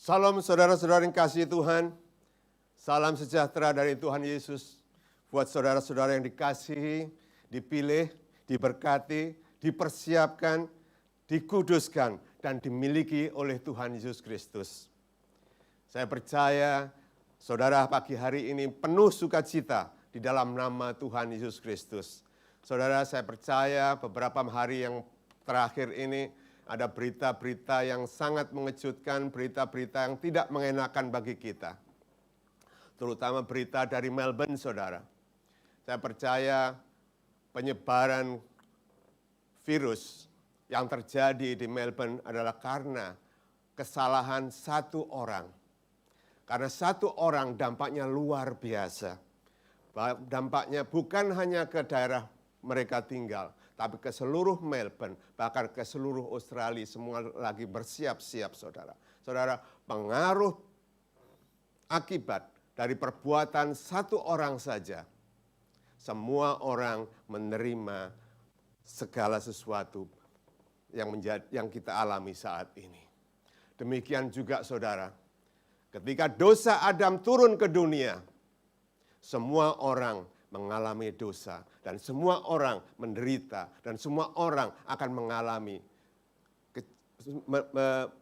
Salam saudara-saudara yang kasih Tuhan, salam sejahtera dari Tuhan Yesus buat saudara-saudara yang dikasihi, dipilih, diberkati, dipersiapkan, dikuduskan, dan dimiliki oleh Tuhan Yesus Kristus. Saya percaya saudara pagi hari ini penuh sukacita di dalam nama Tuhan Yesus Kristus. Saudara, saya percaya beberapa hari yang terakhir ini ada berita-berita yang sangat mengejutkan, berita-berita yang tidak mengenakan bagi kita. Terutama berita dari Melbourne, saudara. Saya percaya penyebaran virus yang terjadi di Melbourne adalah karena kesalahan satu orang. Karena satu orang dampaknya luar biasa. Dampaknya bukan hanya ke daerah mereka tinggal, tapi ke seluruh Melbourne, bahkan ke seluruh Australia, semua lagi bersiap-siap, saudara. Saudara, pengaruh akibat dari perbuatan satu orang saja, semua orang menerima segala sesuatu yang kita alami saat ini. Demikian juga, saudara, ketika dosa Adam turun ke dunia, semua orang mengalami dosa, dan semua orang menderita, dan semua orang akan mengalami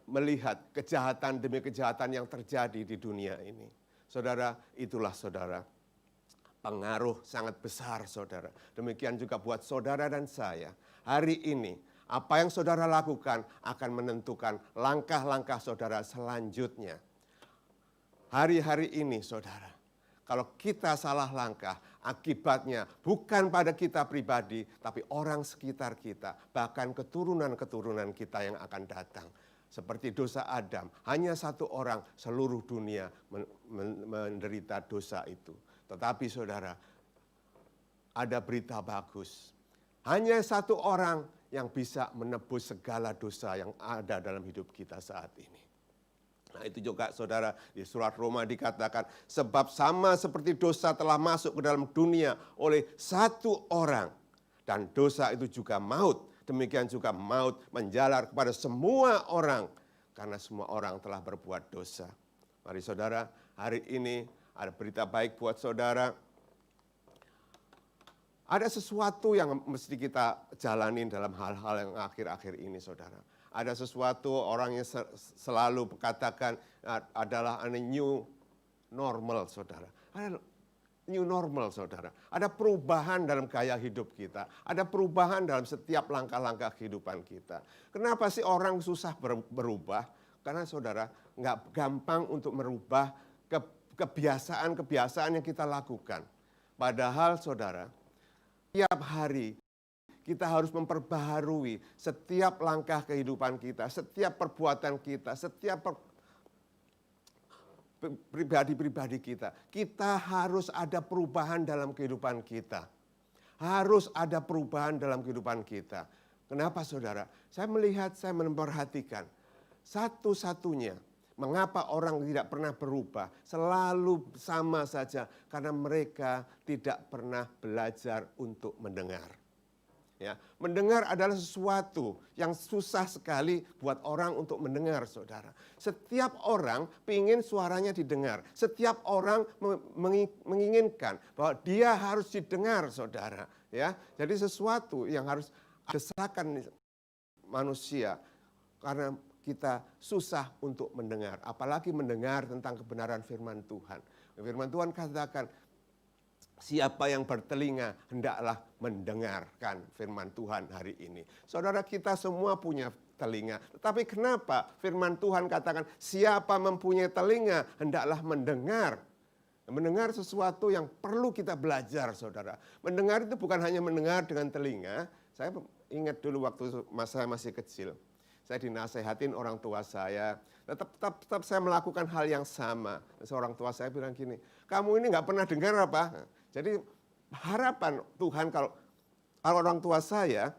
melihat kejahatan demi kejahatan yang terjadi di dunia ini. Saudara, itulah saudara, pengaruh sangat besar, saudara. Demikian juga buat saudara dan saya. Hari ini, apa yang saudara lakukan akan menentukan langkah-langkah saudara selanjutnya. Hari-hari ini, saudara, kalau kita salah langkah, akibatnya bukan pada kita pribadi, tapi orang sekitar kita, bahkan keturunan-keturunan kita yang akan datang. Seperti dosa Adam, hanya satu orang seluruh dunia menderita dosa itu. Tetapi saudara, ada berita bagus. Hanya satu orang yang bisa menebus segala dosa yang ada dalam hidup kita saat ini. Nah, itu juga saudara, di surat Roma dikatakan, sebab sama seperti dosa telah masuk ke dalam dunia oleh satu orang, dan dosa itu juga maut. Demikian juga maut menjalar kepada semua orang, karena semua orang telah berbuat dosa. Mari saudara, hari ini ada berita baik buat saudara. Ada sesuatu yang mesti kita jalanin dalam hal-hal yang akhir-akhir ini, saudara. Ada sesuatu orang yang selalu katakan adalah new normal, saudara. Ada new normal, saudara. Ada perubahan dalam gaya hidup kita. Ada perubahan dalam setiap langkah-langkah kehidupan kita. Kenapa sih orang susah berubah? Karena saudara, nggak gampang untuk merubah kebiasaan-kebiasaan yang kita lakukan. Padahal saudara, tiap hari kita harus memperbaharui setiap langkah kehidupan kita, setiap perbuatan kita, setiap pribadi-pribadi kita. Kita harus ada perubahan dalam kehidupan kita. Harus ada perubahan dalam kehidupan kita. Kenapa saudara? Saya melihat, saya memperhatikan. Satu-satunya mengapa orang tidak pernah berubah, selalu sama saja, karena mereka tidak pernah belajar untuk mendengar. Ya, mendengar adalah sesuatu yang susah sekali buat orang untuk mendengar, saudara. Setiap orang ingin suaranya didengar. Setiap orang menginginkan bahwa dia harus didengar, saudara. Ya, jadi sesuatu yang harus desakan manusia karena kita susah untuk mendengar. Apalagi mendengar tentang kebenaran firman Tuhan. Firman Tuhan katakan, siapa yang bertelinga hendaklah mendengarkan firman Tuhan hari ini. Saudara, kita semua punya telinga. Tetapi kenapa firman Tuhan katakan siapa mempunyai telinga hendaklah mendengar. Mendengar sesuatu yang perlu kita belajar, saudara. Mendengar itu bukan hanya mendengar dengan telinga. Saya ingat dulu waktu saya masih kecil. Saya dinasehatin orang tua saya. Tetap saya melakukan hal yang sama. Seorang tua saya bilang gini, kamu ini nggak pernah dengar apa? Jadi harapan Tuhan kalau orang tua saya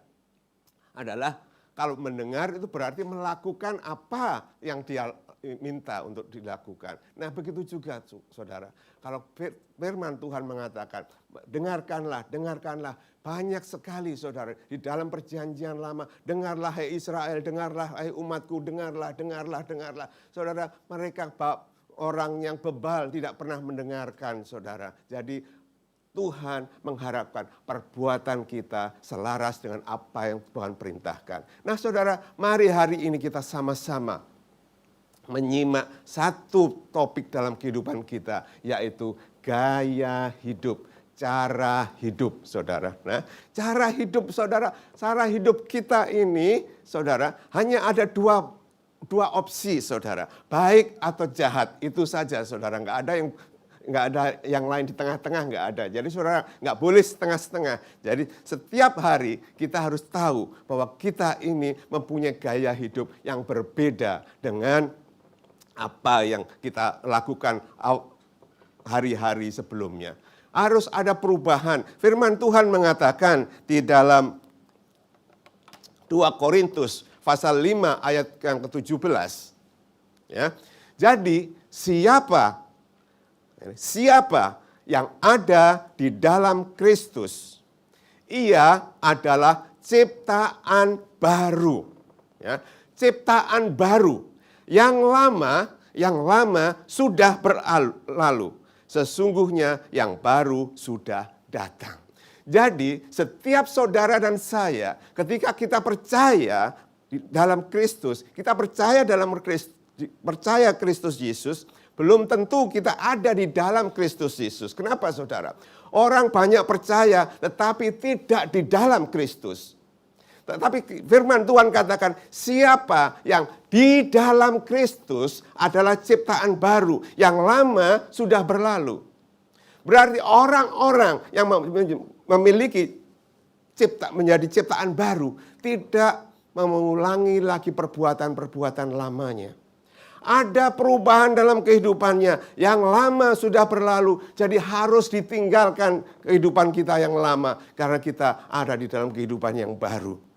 adalah kalau mendengar itu berarti melakukan apa yang dia minta untuk dilakukan. Nah begitu juga saudara, kalau firman Tuhan mengatakan, dengarkanlah, dengarkanlah. Banyak sekali saudara, di dalam perjanjian lama, dengarlah hai Israel, dengarlah hai umatku, dengarlah, dengarlah, dengarlah. Saudara, mereka orang yang bebal tidak pernah mendengarkan saudara. Jadi Tuhan mengharapkan perbuatan kita selaras dengan apa yang Tuhan perintahkan. Nah saudara, mari hari ini kita sama-sama menyimak satu topik dalam kehidupan kita, yaitu gaya hidup. Cara hidup saudara. Nah, cara hidup saudara, cara hidup kita ini saudara hanya ada dua opsi saudara, baik atau jahat, itu saja saudara, nggak ada yang lain di tengah-tengah, nggak ada. Jadi saudara nggak boleh setengah-setengah. Jadi setiap hari kita harus tahu bahwa kita ini mempunyai gaya hidup yang berbeda dengan apa yang kita lakukan hari-hari sebelumnya. Harus ada perubahan. Firman Tuhan mengatakan di dalam 2 Korintus pasal 5 ayat yang ke-17. Ya. Jadi siapa yang ada di dalam Kristus, ia adalah ciptaan baru. Ya. Ciptaan baru. Yang lama sudah berlalu. Sesungguhnya yang baru sudah datang. Jadi setiap saudara dan saya, ketika kita percaya dalam Kristus, kita percaya Kristus Yesus, belum tentu kita ada di dalam Kristus Yesus. Kenapa saudara? Orang banyak percaya tetapi tidak di dalam Kristus. Tetapi firman Tuhan katakan, siapa yang di dalam Kristus adalah ciptaan baru. Yang lama sudah berlalu. Berarti orang-orang yang memiliki menjadi ciptaan baru tidak mengulangi lagi perbuatan-perbuatan lamanya. Ada perubahan dalam kehidupannya. Yang lama sudah berlalu. Jadi harus ditinggalkan kehidupan kita yang lama. Karena kita ada di dalam kehidupan yang baru.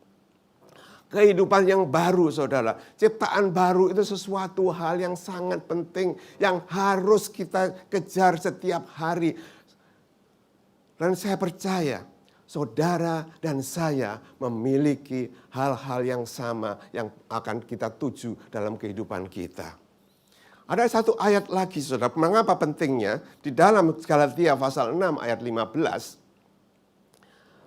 Kehidupan yang baru saudara. Ciptaan baru itu sesuatu hal yang sangat penting. Yang harus kita kejar setiap hari. Dan saya percaya saudara dan saya memiliki hal-hal yang sama yang akan kita tuju dalam kehidupan kita. Ada satu ayat lagi saudara. Mengapa pentingnya? Di dalam Galatia pasal 6 ayat 15.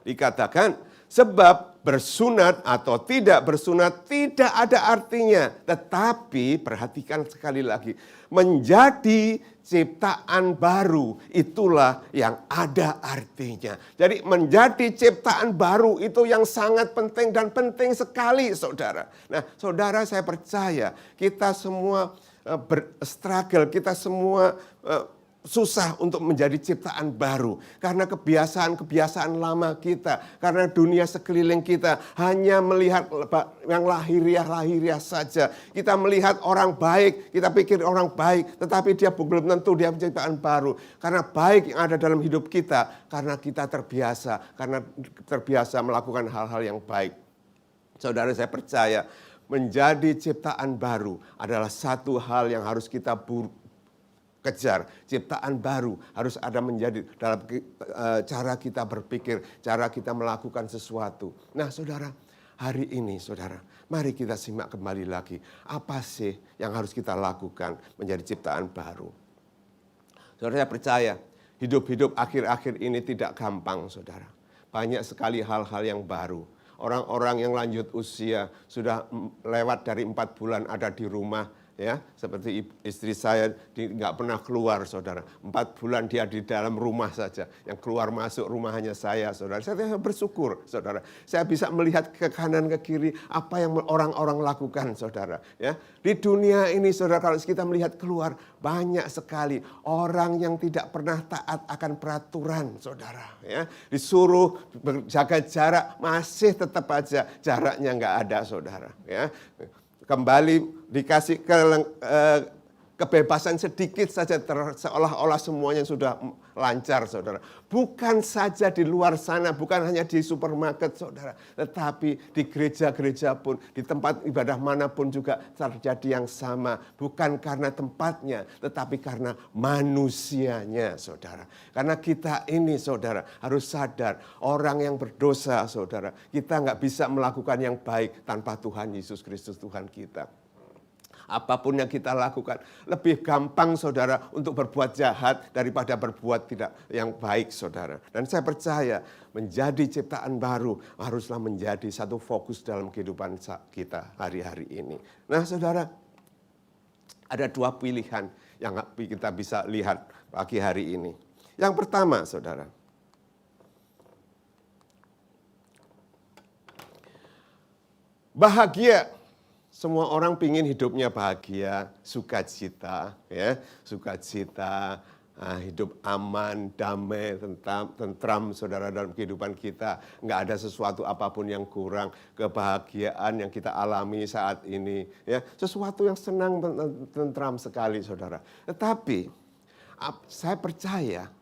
Dikatakan, sebab bersunat atau tidak bersunat tidak ada artinya. Tetapi perhatikan sekali lagi. Menjadi ciptaan baru itulah yang ada artinya. Jadi menjadi ciptaan baru itu yang sangat penting dan penting sekali saudara. Nah saudara, saya percaya kita semua berstruggle, kita semua susah untuk menjadi ciptaan baru. Karena kebiasaan lama kita. Karena dunia sekeliling kita hanya melihat yang lahiriah saja. Kita melihat orang baik, kita pikir orang baik. Tetapi dia belum tentu dia ciptaan baru. Karena baik yang ada dalam hidup kita. Karena kita terbiasa melakukan hal-hal yang baik. Saudara, saya percaya menjadi ciptaan baru adalah satu hal yang harus kita kejar. Ciptaan baru harus ada menjadi dalam cara kita berpikir, cara kita melakukan sesuatu. Nah saudara, hari ini saudara, mari kita simak kembali lagi. Apa sih yang harus kita lakukan menjadi ciptaan baru? Saudara, saya percaya hidup akhir-akhir ini tidak gampang saudara. Banyak sekali hal-hal yang baru. Orang-orang yang lanjut usia sudah lewat dari 4 bulan ada di rumah. Ya, seperti istri saya nggak pernah keluar, saudara. 4 bulan dia di dalam rumah saja. Yang keluar masuk rumah hanya saya, saudara. Saya bersyukur, saudara. Saya bisa melihat ke kanan ke kiri apa yang orang-orang lakukan, saudara. Ya, di dunia ini, saudara, kalau kita melihat keluar banyak sekali orang yang tidak pernah taat akan peraturan, saudara. Ya, disuruh jaga jarak masih tetap aja jaraknya nggak ada, saudara. Ya. Kembali dikasih kebebasan sedikit saja seolah-olah semuanya sudah lancar, saudara. Bukan saja di luar sana, bukan hanya di supermarket, saudara. Tetapi di gereja-gereja pun, di tempat ibadah manapun juga terjadi yang sama. Bukan karena tempatnya, tetapi karena manusianya, saudara. Karena kita ini, saudara, harus sadar. Orang yang berdosa, saudara, kita nggak bisa melakukan yang baik tanpa Tuhan Yesus Kristus, Tuhan kita. Apapun yang kita lakukan, lebih gampang, saudara, untuk berbuat jahat daripada berbuat tidak yang baik, saudara. Dan saya percaya menjadi ciptaan baru haruslah menjadi satu fokus dalam kehidupan kita hari-hari ini. Nah, saudara, ada dua pilihan yang kita bisa lihat pagi hari ini. Yang pertama, saudara, bahagia. Semua orang pingin hidupnya bahagia, sukacita, ya, sukacita, hidup aman, damai, tentram, saudara, dalam kehidupan kita. Nggak ada sesuatu apapun yang kurang, kebahagiaan yang kita alami saat ini, ya, sesuatu yang senang, tentram sekali, saudara. Tetapi saya percaya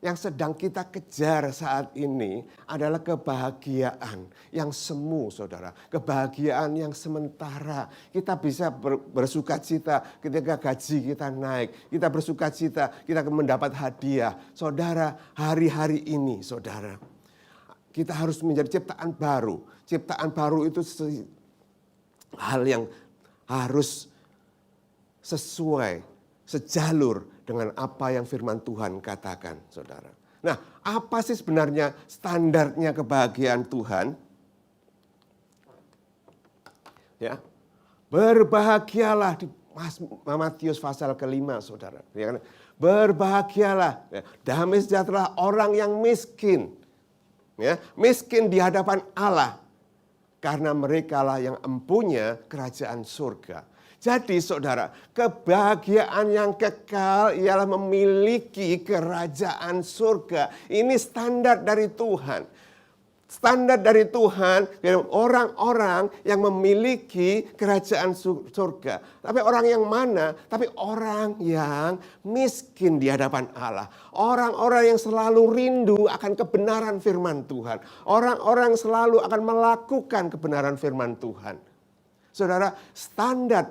yang sedang kita kejar saat ini adalah kebahagiaan yang semu, saudara. Kebahagiaan yang sementara. Kita bisa bersukacita ketika gaji kita naik. Kita bersukacita, kita mendapat hadiah. Saudara, hari-hari ini, saudara, kita harus menjadi ciptaan baru. Ciptaan baru itu hal yang harus sesuai, sejalur dengan apa yang firman Tuhan katakan, saudara. Nah, apa sih sebenarnya standarnya kebahagiaan Tuhan? Ya, berbahagialah di Matius pasal ke-5, saudara. Ya kan? Berbahagialah, ya, damai sejahtera orang yang miskin, ya, miskin di hadapan Allah, karena merekalah yang empunya kerajaan surga. Jadi, saudara, kebahagiaan yang kekal ialah memiliki kerajaan surga. Ini standar dari Tuhan. Standar dari Tuhan, orang-orang yang memiliki kerajaan surga. Tapi orang yang mana? Tapi orang yang miskin di hadapan Allah. Orang-orang yang selalu rindu akan kebenaran firman Tuhan. Orang-orang yang selalu akan melakukan kebenaran firman Tuhan. Saudara, standar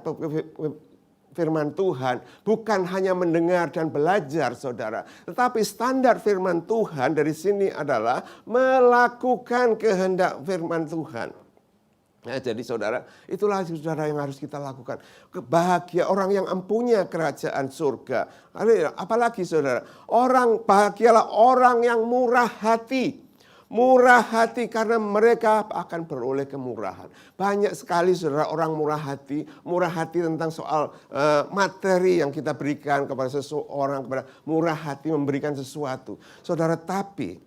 firman Tuhan bukan hanya mendengar dan belajar, saudara. Tetapi standar firman Tuhan dari sini adalah melakukan kehendak firman Tuhan. Nah, jadi saudara, itulah saudara yang harus kita lakukan. Bahagia orang yang empunya kerajaan surga. Apalagi saudara, bahagialah orang yang murah hati. Murah hati karena mereka akan beroleh kemurahan. Banyak sekali saudara orang murah hati tentang soal materi yang kita berikan kepada seseorang, kepada murah hati memberikan sesuatu. Saudara, tapi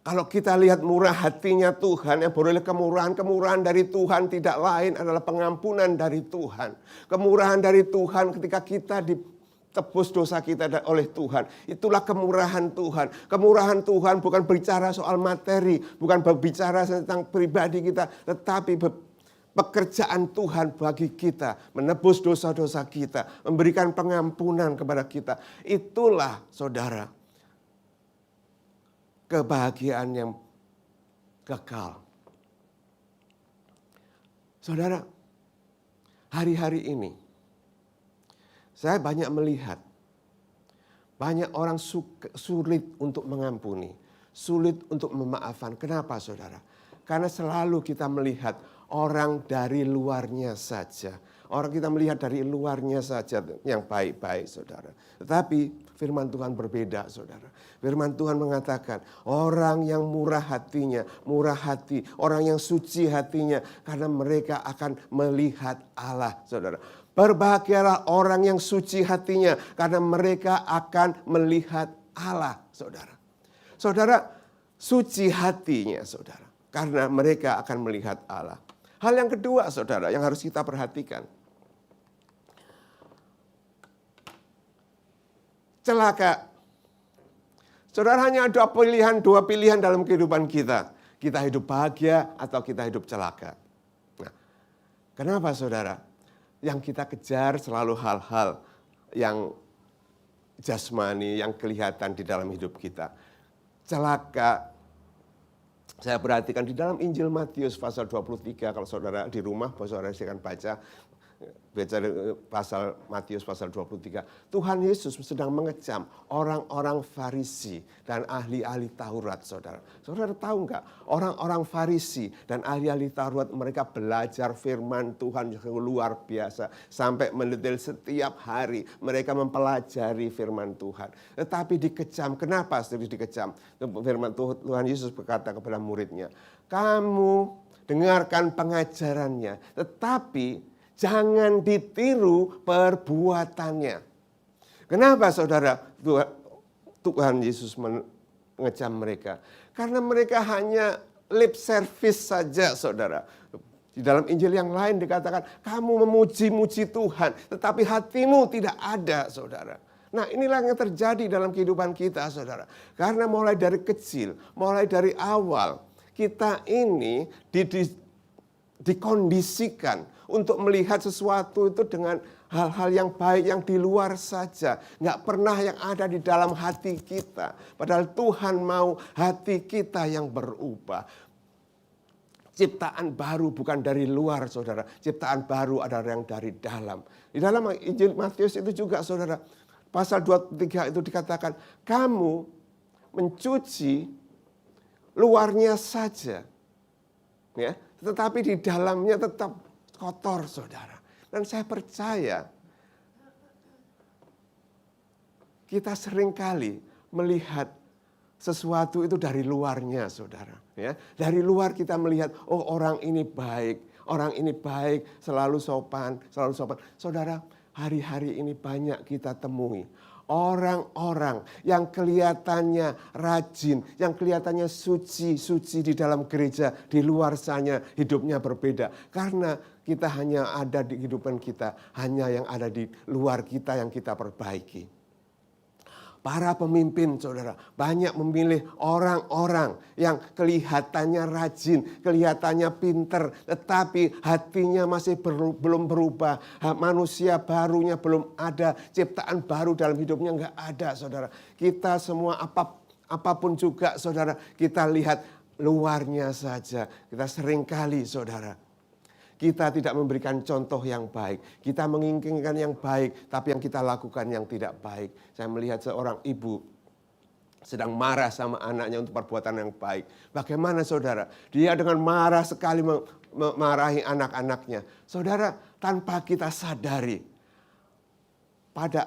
kalau kita lihat murah hatinya Tuhan yang beroleh kemurahan dari Tuhan tidak lain adalah pengampunan dari Tuhan. Kemurahan dari Tuhan ketika kita tebus dosa kita oleh Tuhan. Itulah kemurahan Tuhan. Kemurahan Tuhan bukan berbicara soal materi, bukan berbicara tentang pribadi kita, tetapi pekerjaan Tuhan bagi kita, menebus dosa-dosa kita, memberikan pengampunan kepada kita. Itulah, saudara, kebahagiaan yang kekal. Saudara, hari-hari ini saya banyak melihat, banyak orang sulit untuk mengampuni, sulit untuk memaafkan. Kenapa, saudara? Karena selalu kita melihat orang dari luarnya saja. Kita melihat dari luarnya saja yang baik-baik, saudara. Tetapi firman Tuhan berbeda, saudara. Firman Tuhan mengatakan, orang yang murah hati, orang yang suci hatinya, karena mereka akan melihat Allah, saudara. Berbahagialah orang yang suci hatinya, karena mereka akan melihat Allah, saudara. Saudara, suci hatinya, saudara, karena mereka akan melihat Allah. Hal yang kedua, saudara, yang harus kita perhatikan. Celaka. Saudara, hanya ada dua pilihan dalam kehidupan kita. Kita hidup bahagia atau kita hidup celaka. Nah, kenapa, saudara? yang kita kejar selalu hal-hal yang jasmani, yang kelihatan di dalam hidup kita. Celaka. Saya perhatikan di dalam Injil Matius pasal 23, kalau saudara di rumah, saudara silakan baca pasal Matius pasal 23. Tuhan Yesus sedang mengecam orang-orang Farisi dan ahli-ahli Taurat, saudara. Saudara tahu enggak? Orang-orang Farisi dan ahli-ahli Taurat, mereka belajar firman Tuhan yang luar biasa. Sampai mendetail setiap hari mereka mempelajari firman Tuhan. Tetapi dikecam. Kenapa dikecam? Firman Tuhan Yesus berkata kepada muridnya, kamu dengarkan pengajarannya, tetapi jangan ditiru perbuatannya. Kenapa saudara Tuhan Yesus mengecam mereka? Karena mereka hanya lip service saja, saudara. Di dalam Injil yang lain dikatakan, kamu memuji-muji Tuhan, tetapi hatimu tidak ada, saudara. Nah, inilah yang terjadi dalam kehidupan kita, saudara. Karena mulai dari kecil, mulai dari awal, kita ini dikondisikan untuk melihat sesuatu itu dengan hal-hal yang baik yang di luar saja. Nggak pernah yang ada di dalam hati kita. Padahal Tuhan mau hati kita yang berubah. Ciptaan baru bukan dari luar, saudara. Ciptaan baru adalah yang dari dalam. Di dalam Injil Matius itu juga, saudara. Pasal 23 itu dikatakan, kamu mencuci luarnya saja. Ya, tetapi di dalamnya tetap kotor, saudara. Dan saya percaya kita seringkali melihat sesuatu itu dari luarnya, saudara. Ya, dari luar kita melihat, oh orang ini baik, selalu sopan. Saudara, hari-hari ini banyak kita temui orang-orang yang kelihatannya rajin, yang kelihatannya suci di dalam gereja, di luar sana hidupnya berbeda. Karena kita hanya ada di kehidupan kita, hanya yang ada di luar kita yang kita perbaiki. Para pemimpin, saudara, banyak memilih orang-orang yang kelihatannya rajin, kelihatannya pinter, tetapi hatinya masih belum berubah. Manusia barunya belum ada, ciptaan baru dalam hidupnya enggak ada, saudara. Kita semua apapun juga, saudara, kita lihat luarnya saja. Kita seringkali, saudara, kita tidak memberikan contoh yang baik. Kita menginginkan yang baik, tapi yang kita lakukan yang tidak baik. Saya melihat seorang ibu sedang marah sama anaknya untuk perbuatan yang baik. Bagaimana, saudara? Dia dengan marah sekali memarahi anak-anaknya. Saudara, tanpa kita sadari, pada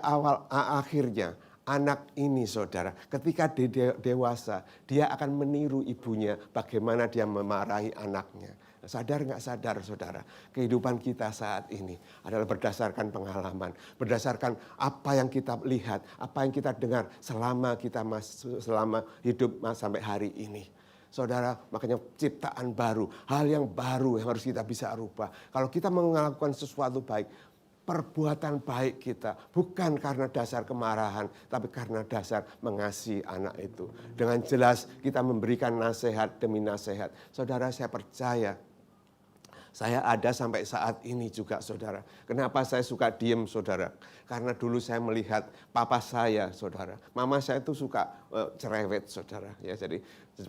akhirnya anak ini, saudara, ketika dewasa, dia akan meniru ibunya bagaimana dia memarahi anaknya. Sadar nggak sadar, saudara, kehidupan kita saat ini adalah berdasarkan pengalaman, berdasarkan apa yang kita lihat, apa yang kita dengar selama hidup sampai hari ini. Saudara, makanya ciptaan baru, hal yang baru yang harus kita bisa rubah. Kalau kita melakukan sesuatu baik, perbuatan baik kita bukan karena dasar kemarahan, tapi karena dasar mengasihi anak itu. Dengan jelas kita memberikan nasihat demi nasihat. Saudara, saya percaya saya ada sampai saat ini juga, saudara. Kenapa saya suka diem, saudara? Karena dulu saya melihat papa saya, saudara. Mama saya itu suka cerewet, saudara. Ya, jadi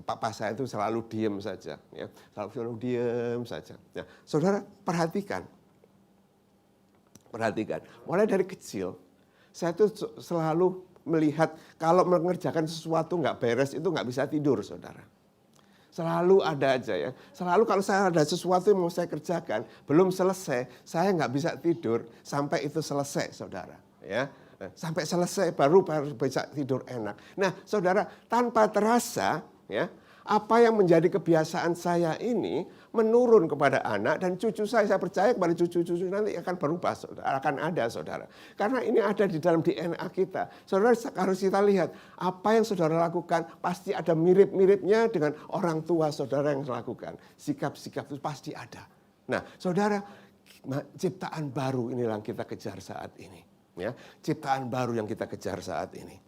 papa saya itu selalu diem saja, ya, selalu diem saja. Ya, saudara, perhatikan. Mulai dari kecil, saya itu selalu melihat kalau mengerjakan sesuatu nggak beres itu nggak bisa tidur, saudara. Selalu ada aja, ya. Selalu kalau saya ada sesuatu yang mau saya kerjakan, belum selesai, saya nggak bisa tidur sampai itu selesai, saudara. Ya, sampai selesai baru bisa tidur enak. Nah, saudara, tanpa terasa, ya, apa yang menjadi kebiasaan saya ini menurun kepada anak dan cucu saya percaya kepada cucu-cucu nanti akan berubah, saudara, akan ada, saudara. Karena ini ada di dalam DNA kita. Saudara, harus kita lihat apa yang saudara lakukan pasti ada mirip-miripnya dengan orang tua saudara yang lakukan. Sikap-sikap itu pasti ada. Nah, saudara, ciptaan baru inilah yang kita kejar saat ini. Ya, ciptaan baru yang kita kejar saat ini.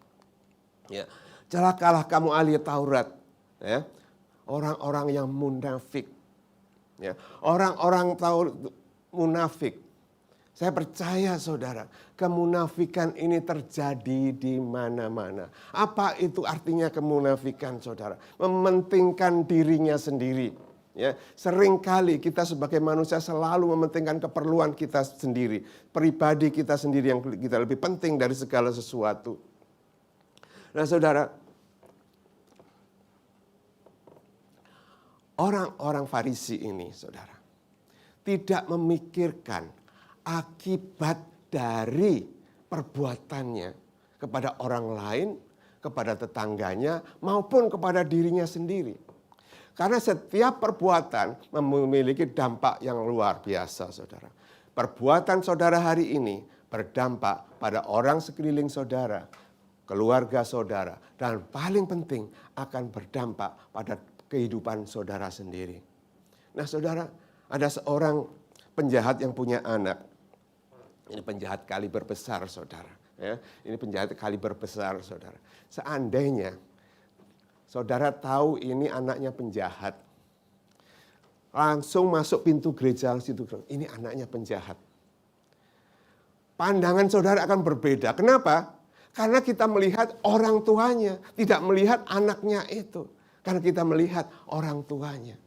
Ya, celakalah kamu ahli Taurat. Ya, orang-orang yang munafik, ya, orang-orang munafik Saya percaya saudara, kemunafikan ini terjadi di mana-mana. Apa itu artinya kemunafikan saudara? Mementingkan dirinya sendiri. Ya, seringkali kita sebagai manusia selalu mementingkan keperluan kita sendiri, pribadi kita sendiri yang kita lebih penting dari segala sesuatu. Nah saudara, orang-orang Farisi ini saudara, tidak memikirkan akibat dari perbuatannya kepada orang lain, kepada tetangganya, maupun kepada dirinya sendiri. Karena setiap perbuatan memiliki dampak yang luar biasa, saudara. Perbuatan saudara hari ini berdampak pada orang sekeliling saudara, keluarga saudara, dan paling penting akan berdampak pada kehidupan saudara sendiri. Nah saudara, ada seorang penjahat yang punya anak. Ini penjahat kaliber besar saudara. Ya, ini penjahat kaliber besar saudara. Seandainya saudara tahu ini anaknya penjahat, langsung masuk pintu gereja situ, ini anaknya penjahat. Pandangan saudara akan berbeda. Kenapa? Karena kita melihat orang tuanya, tidak melihat anaknya itu. Karena kita melihat orang tuanya.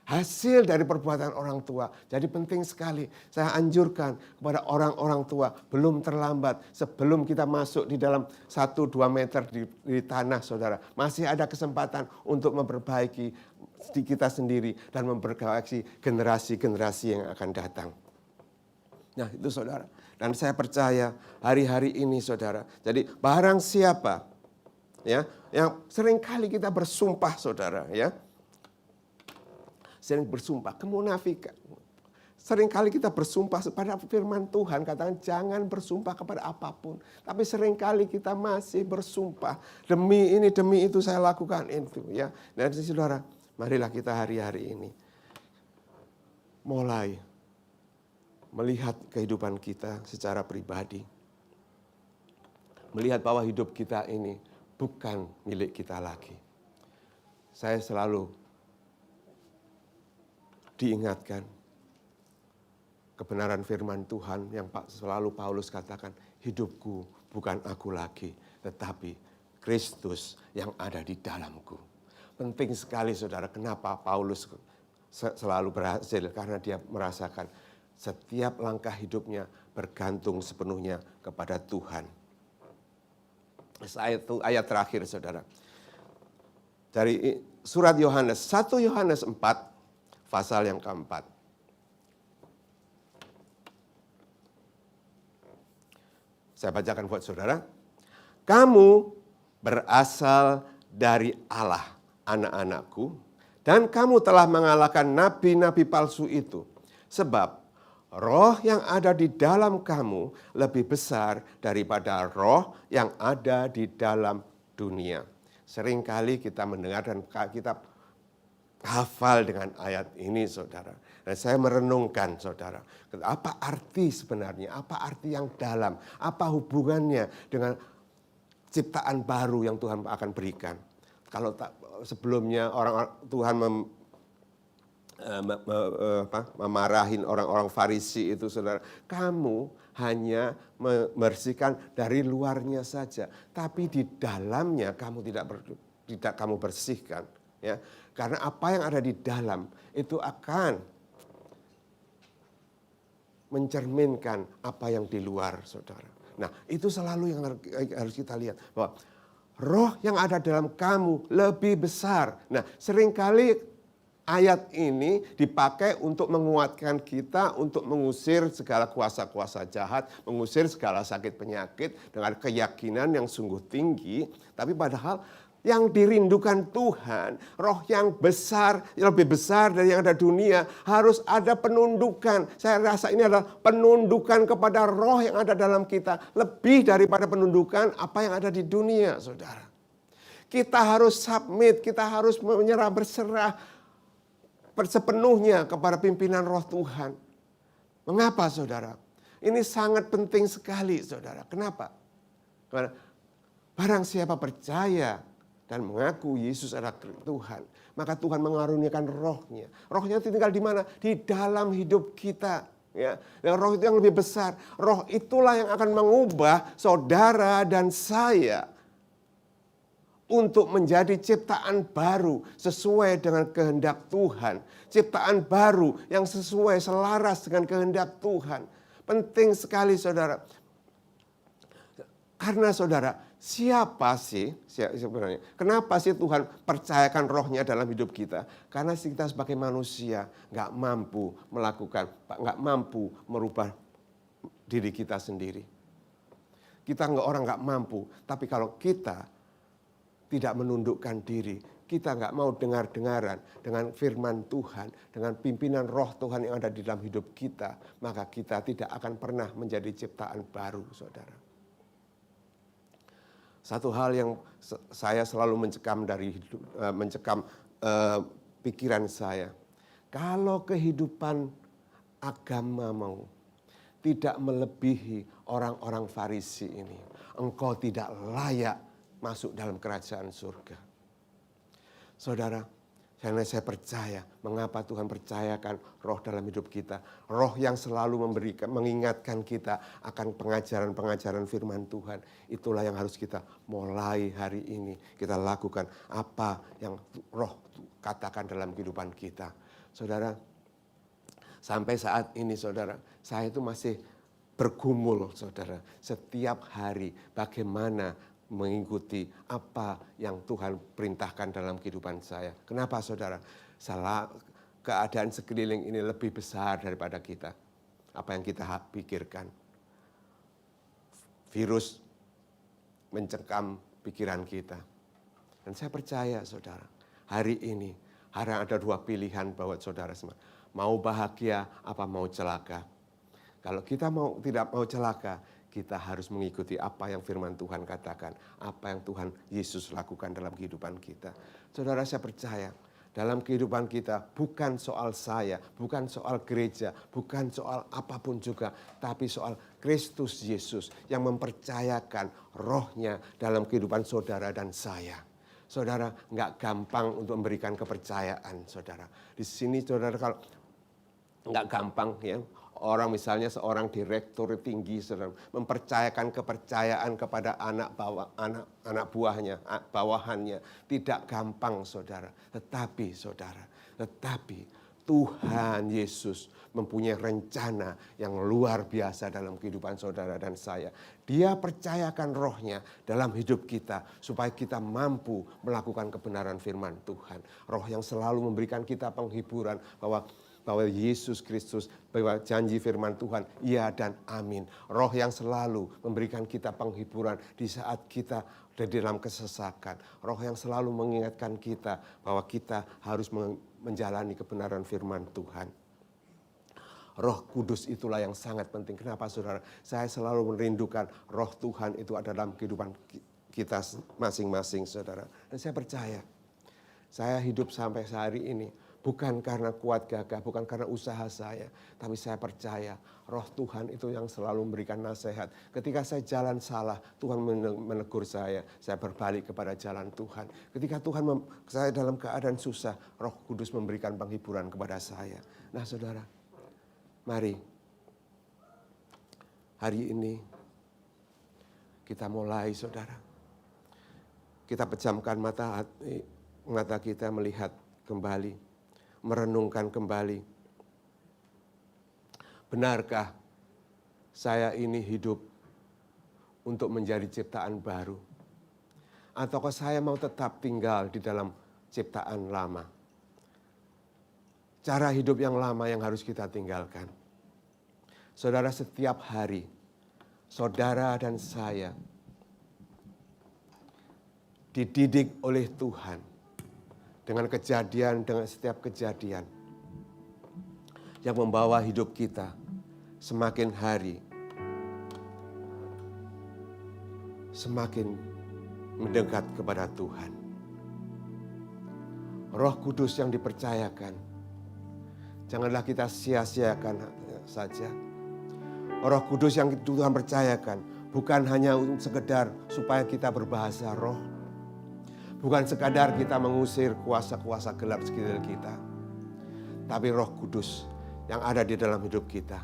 Hasil dari perbuatan orang tua. Jadi penting sekali saya anjurkan kepada orang-orang tua, belum terlambat sebelum kita masuk di dalam 1-2 meter di tanah saudara. Masih ada kesempatan untuk memperbaiki kita sendiri dan memperbaiki generasi-generasi yang akan datang. Nah itu saudara. Dan saya percaya hari-hari ini saudara. Jadi barang siapa ya yang seringkali kita bersumpah saudara ya. Sering bersumpah, kemunafikan. Seringkali kita bersumpah pada firman Tuhan, katakan jangan bersumpah kepada apapun. Tapi seringkali kita masih bersumpah, demi ini, demi itu saya lakukan itu. Ya. Dan saudara, marilah kita hari-hari ini mulai melihat kehidupan kita secara pribadi. Melihat bahwa hidup kita ini bukan milik kita lagi. Saya selalu diingatkan kebenaran firman Tuhan yang selalu Paulus katakan, hidupku bukan aku lagi, tetapi Kristus yang ada di dalamku. Penting sekali saudara, kenapa Paulus selalu berhasil? Karena dia merasakan setiap langkah hidupnya bergantung sepenuhnya kepada Tuhan. Ayat terakhir saudara. Dari surat Yohanes, 1 Yohanes 4, pasal yang keempat. Saya bacakan buat saudara. Kamu berasal dari Allah, anak-anakku, dan kamu telah mengalahkan nabi-nabi palsu itu. Sebab roh yang ada di dalam kamu lebih besar daripada roh yang ada di dalam dunia. Seringkali kita mendengar dan kita hafal dengan ayat ini saudara. Dan saya merenungkan saudara. Apa arti sebenarnya? Apa arti yang dalam? Apa hubungannya dengan ciptaan baru yang Tuhan akan berikan? Kalau sebelumnya Tuhan memarahin orang-orang Farisi itu saudara. Kamu hanya membersihkan dari luarnya saja. Tapi di dalamnya kamu tidak kamu bersihkan. Ya, karena apa yang ada di dalam itu akan mencerminkan apa yang di luar, saudara. Nah, itu selalu yang harus kita lihat bahwa roh yang ada dalam kamu lebih besar. Nah, seringkali ayat ini dipakai untuk menguatkan kita untuk mengusir segala kuasa-kuasa jahat, mengusir segala sakit penyakit dengan keyakinan yang sungguh tinggi, tapi padahal yang dirindukan Tuhan, roh yang besar, yang lebih besar dari yang ada dunia, harus ada penundukan. Saya rasa ini adalah penundukan kepada roh yang ada dalam kita, lebih daripada penundukan apa yang ada di dunia, saudara. Kita harus submit, kita harus menyerah, berserah sepenuhnya kepada pimpinan roh Tuhan. Mengapa, saudara? Ini sangat penting sekali, saudara. Kenapa? Karena barang siapa percaya dan mengaku Yesus adalah Tuhan, maka Tuhan mengaruniakan rohnya. Rohnya tinggal di mana? Di dalam hidup kita. Ya, dan roh itu yang lebih besar. Roh itulah yang akan mengubah saudara dan saya untuk menjadi ciptaan baru sesuai dengan kehendak Tuhan. Ciptaan baru yang sesuai selaras dengan kehendak Tuhan. Penting sekali saudara. Karena saudara, siapa sih sebenarnya? Kenapa sih Tuhan percayakan rohnya dalam hidup kita? Karena kita sebagai manusia nggak mampu melakukan, nggak mampu merubah diri kita sendiri. Kita orang nggak mampu, tapi kalau kita tidak menundukkan diri, kita nggak mau dengar-dengaran dengan firman Tuhan, dengan pimpinan roh Tuhan yang ada di dalam hidup kita, maka kita tidak akan pernah menjadi ciptaan baru, saudara. Satu hal yang saya selalu mencekam pikiran saya, kalau kehidupan agama mau tidak melebihi orang-orang Farisi ini, engkau tidak layak masuk dalam kerajaan surga. Saudara, karena saya percaya, mengapa Tuhan percayakan roh dalam hidup kita. Roh yang selalu mengingatkan kita akan pengajaran-pengajaran firman Tuhan. Itulah yang harus kita mulai hari ini. Kita lakukan apa yang roh katakan dalam kehidupan kita. Saudara, sampai saat ini saudara, saya itu masih bergumul saudara. Setiap hari bagaimana mengikuti apa yang Tuhan perintahkan dalam kehidupan saya. Kenapa saudara? Keadaan sekeliling ini lebih besar daripada kita. Apa yang kita pikirkan. Virus mencekam pikiran kita. Dan saya percaya saudara, hari ini ada dua pilihan buat saudara semua. Mau bahagia apa mau celaka. Kalau kita tidak mau celaka, kita harus mengikuti apa yang firman Tuhan katakan. Apa yang Tuhan Yesus lakukan dalam kehidupan kita. Saudara, saya percaya dalam kehidupan kita bukan soal saya, bukan soal gereja, bukan soal apapun juga. Tapi soal Kristus Yesus yang mempercayakan rohnya dalam kehidupan saudara dan saya. Saudara, nggak gampang untuk memberikan kepercayaan saudara. Di sini saudara kalau nggak gampang ya. Orang misalnya seorang direktur tinggi mempercayakan kepercayaan kepada anak buahnya, bawahannya. Tidak gampang saudara. Tetapi Tuhan Yesus mempunyai rencana yang luar biasa dalam kehidupan saudara dan saya. Dia percayakan rohnya dalam hidup kita supaya kita mampu melakukan kebenaran firman Tuhan. Roh yang selalu memberikan kita penghiburan bahwa Yesus Kristus, bahwa janji firman Tuhan, iya dan amin. Roh yang selalu memberikan kita penghiburan di saat kita ada di dalam kesesakan. Roh yang selalu mengingatkan kita bahwa kita harus menjalani kebenaran firman Tuhan. Roh Kudus itulah yang sangat penting. Kenapa saudara? Saya selalu merindukan roh Tuhan itu ada dalam kehidupan kita masing-masing saudara. Dan saya percaya, saya hidup sampai hari ini bukan karena kuat gagah, bukan karena usaha saya. Tapi saya percaya roh Tuhan itu yang selalu memberikan nasihat. Ketika saya jalan salah, Tuhan menegur saya berbalik kepada jalan Tuhan. Ketika saya dalam keadaan susah, Roh Kudus memberikan penghiburan kepada saya. Nah saudara, mari hari ini kita mulai saudara. Kita pejamkan mata kita melihat kembali. Merenungkan kembali. Benarkah saya ini hidup untuk menjadi ciptaan baru? Ataukah saya mau tetap tinggal di dalam ciptaan lama? Cara hidup yang lama yang harus kita tinggalkan. Saudara, setiap hari, saudara dan saya dididik oleh Tuhan. Dengan setiap kejadian yang membawa hidup kita semakin hari semakin mendekat kepada Tuhan. Roh Kudus yang dipercayakan, janganlah kita sia-siakan saja. Roh Kudus yang Tuhan percayakan bukan hanya sekedar supaya kita berbahasa roh. Bukan sekadar kita mengusir kuasa-kuasa gelap sekitar kita. Tapi Roh Kudus yang ada di dalam hidup kita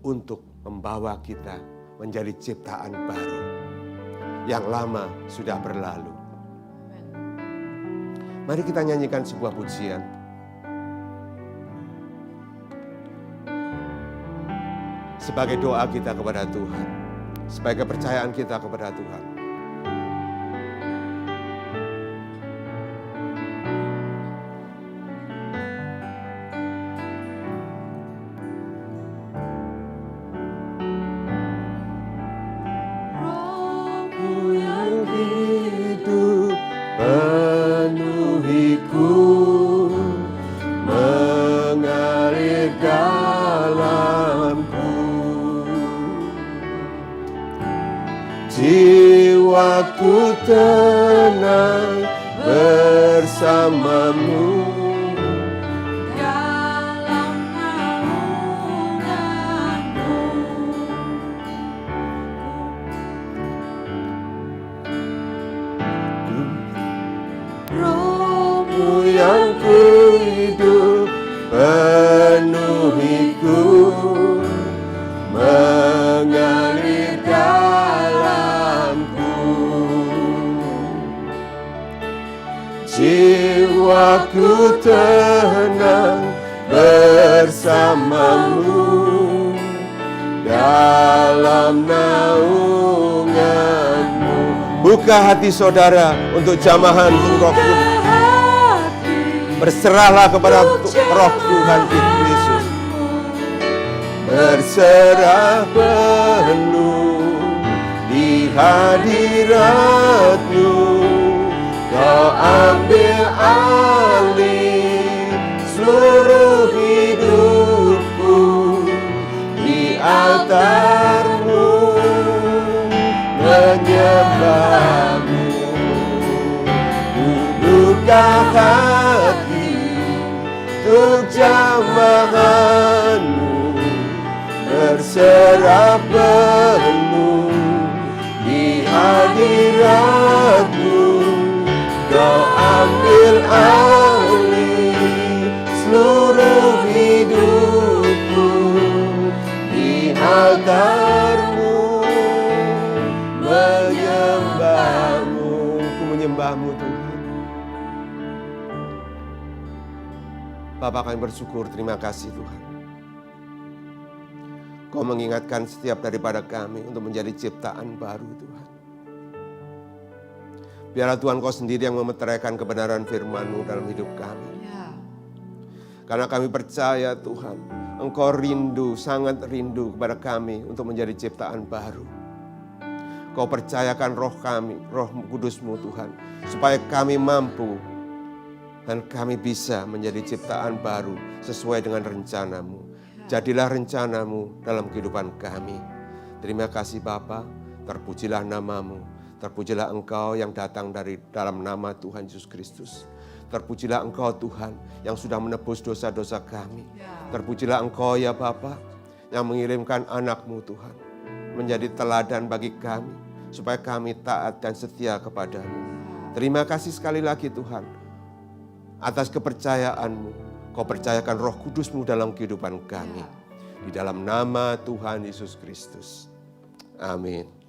untuk membawa kita menjadi ciptaan baru. Yang lama sudah berlalu. Mari kita nyanyikan sebuah pujian. Sebagai doa kita kepada Tuhan. Sebagai kepercayaan kita kepada Tuhan. Jiwaku tenang bersamamu dalam naunganmu. Rohmu yang hidup penuhiku, mengalir dalamku. Jiwaku tenang bersamamu dalam naunganmu. Buka hati saudara untuk jamahan Roh Kudus. Berserahlah kepada Roh Tuhan Yesus. Berserah penuh di hadirat-Mu. Kau ambil alih seluruh hidupku di altar-Mu, menyembah-Mu. Dudukkan hati untuk jamahan-Mu, berserah penuh di hadirat-Mu. Kau ambil alih seluruh hidupku di altar-Mu, menyembah-Mu. Ku menyembah-Mu Tuhan. Bapa, kami bersyukur, terima kasih Tuhan. Kau mengingatkan setiap daripada kami untuk menjadi ciptaan baru Tuhan. Biarlah Tuhan Kau sendiri yang memeteraikan kebenaran firman-Mu dalam hidup kami. Karena kami percaya Tuhan, Engkau rindu, sangat rindu kepada kami untuk menjadi ciptaan baru. Kau percayakan roh kami, Roh Kudus-Mu Tuhan, supaya kami mampu dan kami bisa menjadi ciptaan baru sesuai dengan rencana-Mu. Jadilah rencana-Mu dalam kehidupan kami. Terima kasih Bapa, terpujilah nama-Mu. Terpujilah Engkau yang datang dari dalam nama Tuhan Yesus Kristus. Terpujilah Engkau Tuhan yang sudah menebus dosa-dosa kami. Terpujilah Engkau ya Bapa yang mengirimkan anak-Mu Tuhan. Menjadi teladan bagi kami supaya kami taat dan setia kepadamu. Terima kasih sekali lagi Tuhan atas kepercayaan-Mu. Kau percayakan Roh Kudus-Mu dalam kehidupan kami. Di dalam nama Tuhan Yesus Kristus. Amin.